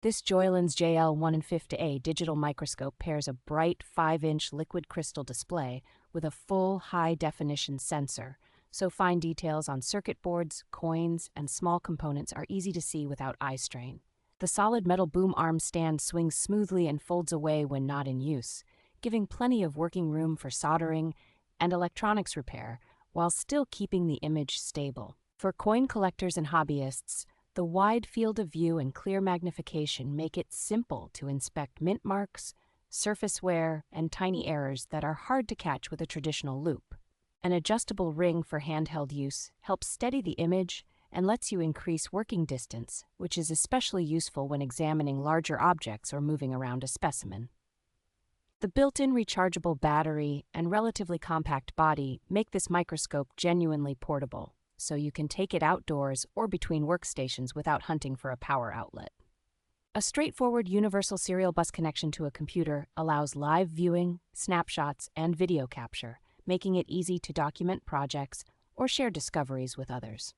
This JOYALENS JL115A digital microscope pairs a bright 5-inch liquid crystal display with a full high-definition sensor, so fine details on circuit boards, coins, and small components are easy to see without eye strain. The solid metal boom arm stand swings smoothly and folds away when not in use, giving plenty of working room for soldering and electronics repair, while still keeping the image stable. For coin collectors and hobbyists, the wide field of view and clear magnification make it simple to inspect mint marks, surface wear, and tiny errors that are hard to catch with a traditional loupe. An adjustable ring for handheld use helps steady the image and lets you increase working distance, which is especially useful when examining larger objects or moving around a specimen. The built-in rechargeable battery and relatively compact body make this microscope genuinely portable, so you can take it outdoors or between workstations without hunting for a power outlet. A straightforward universal serial bus connection to a computer allows live viewing, snapshots, and video capture, making it easy to document projects or share discoveries with others.